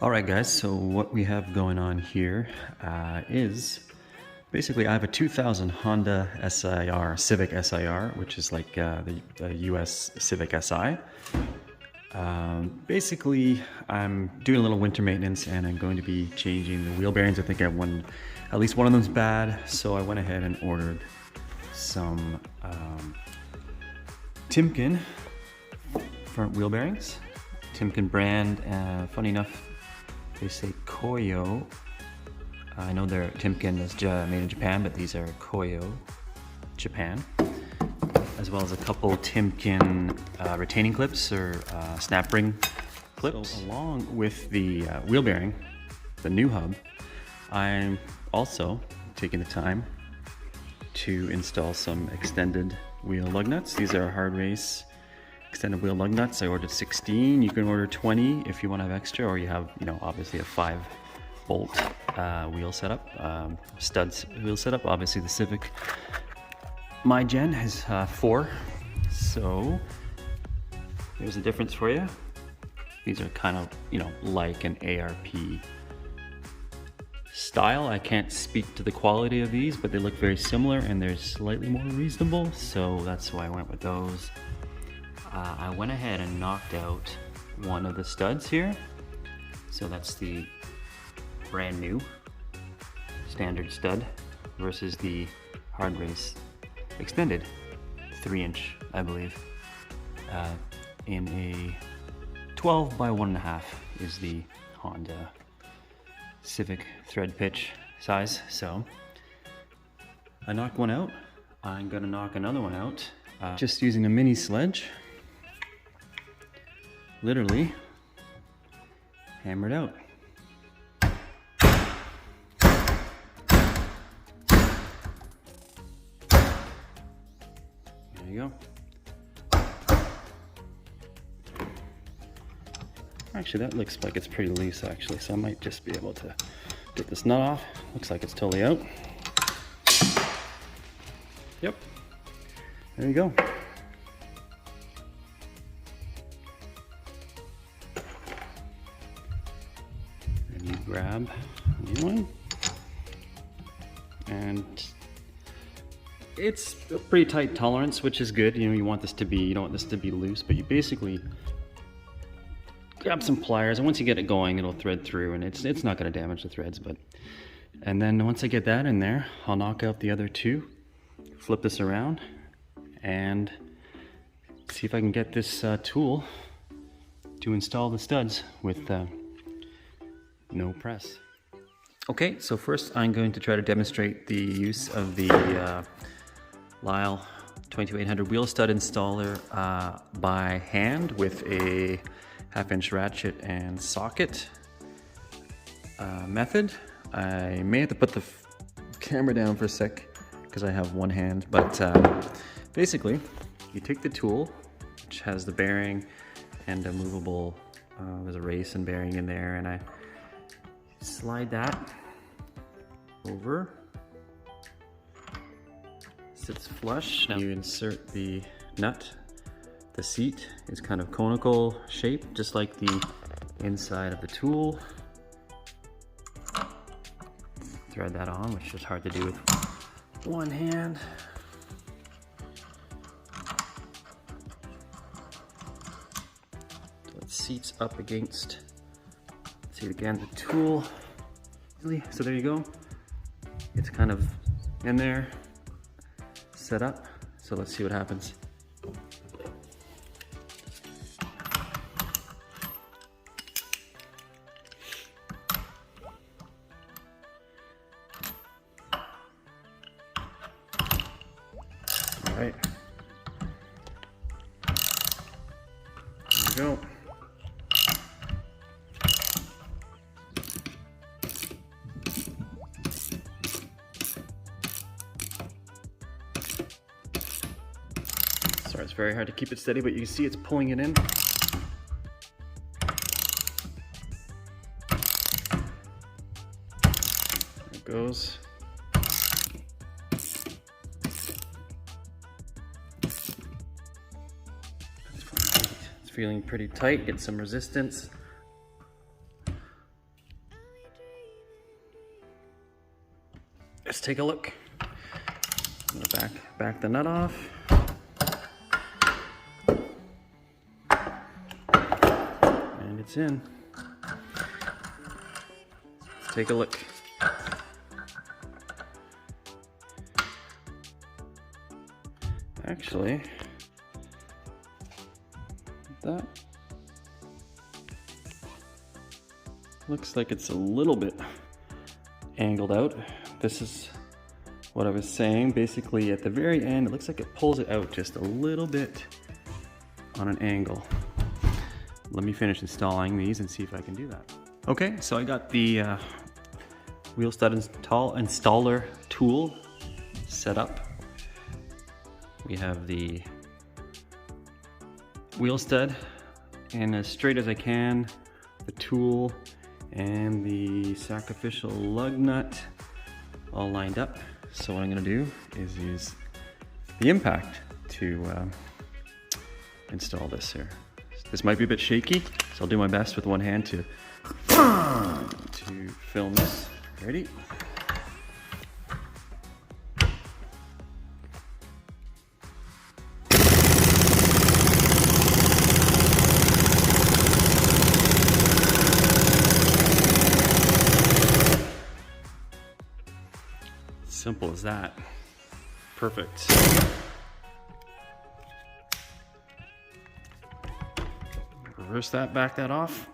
Alright guys, so what we have going on here is basically I have a 2000 Honda SiR, Civic SiR, which is like the US Civic Si. Basically, I'm doing a little winter maintenance and I'm going to be changing the wheel bearings. I think at least one of them's bad, so I went ahead and ordered some Timken front wheel bearings. Timken brand, funny enough, they say Koyo. I know they're Timken is made in Japan, but these are Koyo, Japan. As well as a couple Timken retaining clips or snap ring clips. So along with the wheel bearing, the new hub, I'm also taking the time to install some extended wheel lug nuts. These are hard race extended wheel lug nuts. I ordered 16. You can order 20 if you want to have extra, or you have, obviously a 5-bolt wheel setup, studs wheel setup. Obviously the Civic, my gen, has 4. So there's a difference for you. These are kind of, like an ARP style. I can't speak to the quality of these, but they look very similar and they're slightly more reasonable. So that's why I went with those. I went ahead and knocked out one of the studs here. So that's the brand new standard stud versus the hard race extended 3-inch, I believe, in a 12 by 1.5 is the Honda Civic thread pitch size. So I knocked one out. I'm gonna knock another one out just using a mini sledge. Literally hammered out. There you go. Actually, that looks like it's pretty loose actually, so I might just be able to get this nut off. Looks like it's totally out. Yep. There you go. You grab a new one, and it's a pretty tight tolerance, which is good. You want this to be, you don't want this to be loose, but you basically grab some pliers, and once you get it going, it'll thread through, and it's not going to damage the threads. And then once I get that in there, I'll knock out the other two, flip this around, and see if I can get this tool to install the studs with no press. Okay, so first I'm going to try to demonstrate the use of the Lisle 22800 wheel stud installer by hand with a 1/2-inch ratchet and socket method. I may have to put the camera down for a sec because I have one hand, but basically you take the tool, which has the bearing and a movable, there's a race and bearing in there, and I slide that over, sits flush. Now you insert the nut. The seat is kind of conical shape, just like the inside of the tool. Thread that on, which is hard to do with one hand. So it seats up against, see again, the tool. So there you go. It's kind of in there, set up. So let's see what happens. All right. There we go. Sorry, it's very hard to keep it steady, but you can see it's pulling it in. There it goes. It's feeling pretty tight. Get some resistance. let's take a look. I'm gonna back the nut off. And it's in. Let's take a look. Actually, that looks like it's a little bit angled out. This is what I was saying. Basically, at the very end, it looks like it pulls it out just a little bit on an angle. Let me finish installing these and see if I can do that. Okay, so I got the wheel stud installer tool set up. We have the wheel stud, and as straight as I can, the tool and the sacrificial lug nut all lined up. So what I'm gonna do is use the impact to install this here. This might be a bit shaky, so I'll do my best with one hand to film this. Ready? Simple as that. Perfect. Reverse that, back that off.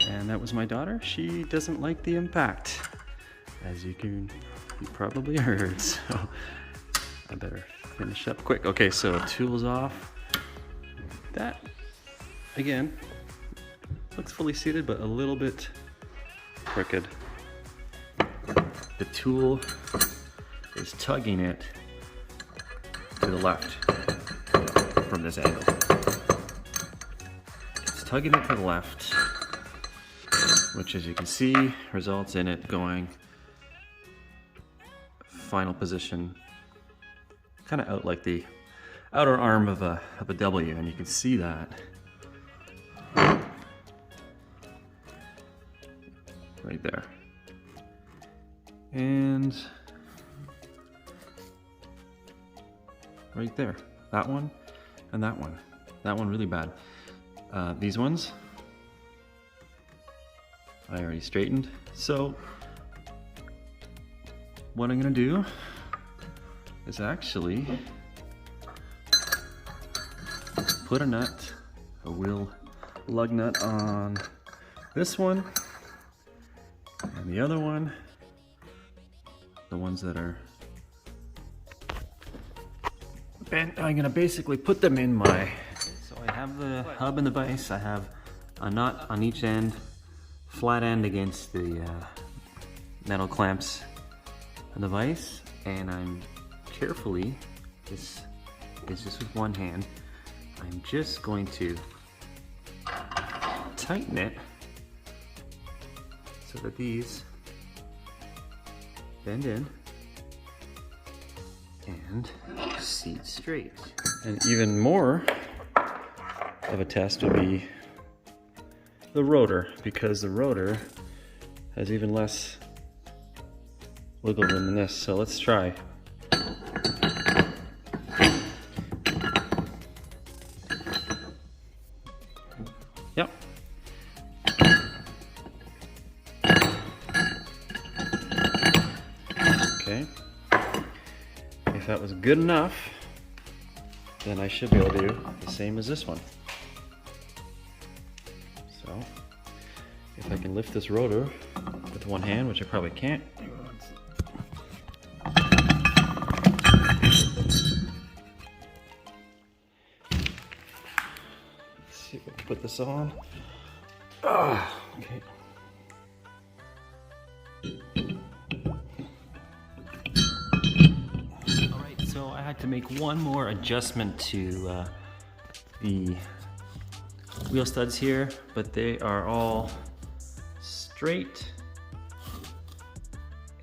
And that was my daughter. She doesn't like the impact, as you probably heard, so I better finish up quick. Okay, so tool's off. That, again, looks fully seated, but a little bit crooked. The tool is tugging it to the left from this angle. It's tugging it to the left, which, as you can see, results in it going final position, kind of out like the outer arm of a W, and you can see that right there. And right there, that one and that one. That one really bad. These ones I already straightened. So what I'm gonna do is actually put a wheel lug nut on this one and the other one, the ones that are bent. I'm gonna basically put them in so I have the hub and the vise, I have a nut on each end, flat end against the metal clamps and the vise, and I'm carefully, this is just with one hand, I'm just going to tighten it so that these bend in and seat straight. And even more of a test would be the rotor, because the rotor has even less wiggle room than this. So let's try. Yep. Okay. If that was good enough, then I should be able to do the same as this one. So, if I can lift this rotor with one hand, which I probably can't. See if I can put this on. Okay. Alright, so I had to make one more adjustment to the wheel studs here, but they are all straight,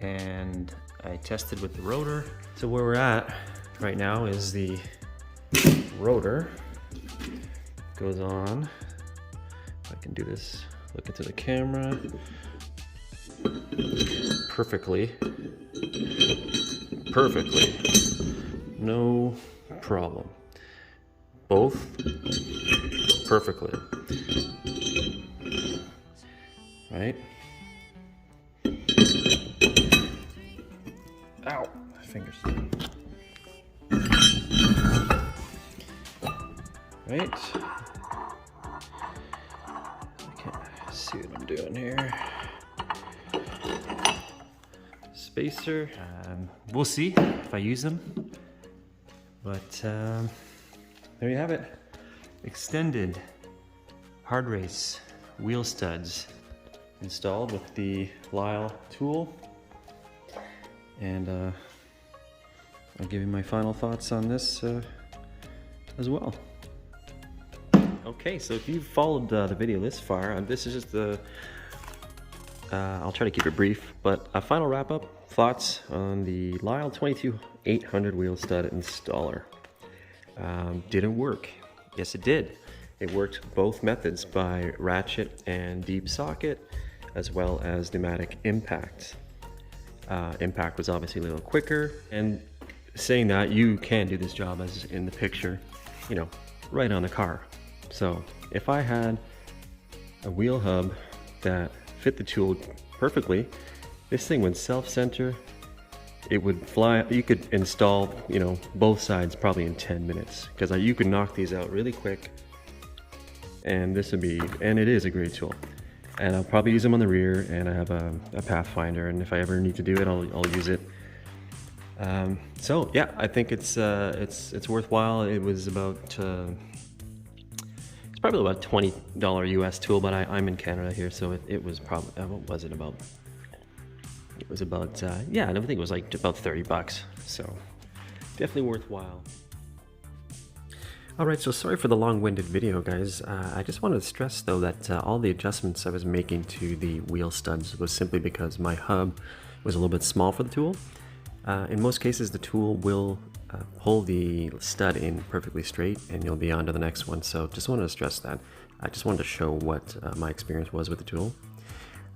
and I tested with the rotor. So where we're at right now is the rotor goes on. If I can do this, look into the camera. Perfectly. No problem. Both perfectly. Right? Ow, my fingers. Right? I can't see what I'm doing here. Spacer. We'll see if I use them. But there you have it. Extended hard race wheel studs installed with the Lisle tool. And I'll give you my final thoughts on this as well. Okay, so if you've followed the video this far, this is just the I'll try to keep it brief, but a final wrap-up thoughts on the Lisle 22800 wheel stud installer. Didn't work. Yes, it did. It worked both methods, by ratchet and deep socket, as well as pneumatic impact. Impact was obviously a little quicker, and saying that, you can do this job as in the picture, you know, right on the car. So if I had a wheel hub that fit the tool perfectly, this thing would self-center, it would fly. You could install, you know, both sides probably in 10 minutes, because you could knock these out really quick, and this would be, and it is a great tool. And I'll probably use them on the rear, and I have a Pathfinder, and if I ever need to do it, I'll use it. So yeah, I think it's worthwhile. It was about it's probably about $20 US tool, but I'm in Canada here, so it was probably, what was it about? It was about yeah, I don't think it was like about 30 bucks. So definitely worthwhile. Alright, so sorry for the long-winded video, guys. I just wanted to stress, though, that all the adjustments I was making to the wheel studs was simply because my hub was a little bit small for the tool. In most cases, the tool will pull the stud in perfectly straight, and you'll be on to the next one. So just wanted to stress that. I just wanted to show what my experience was with the tool.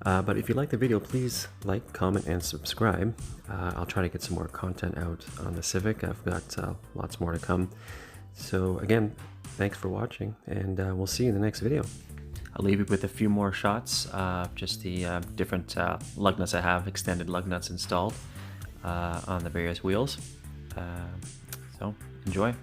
But if you like the video, please like, comment, and subscribe. I'll try to get some more content out on the Civic. I've got lots more to come. So again, thanks for watching, and we'll see you in the next video. I'll leave you with a few more shots, just the different lug nuts I have, extended lug nuts installed on the various wheels. So enjoy.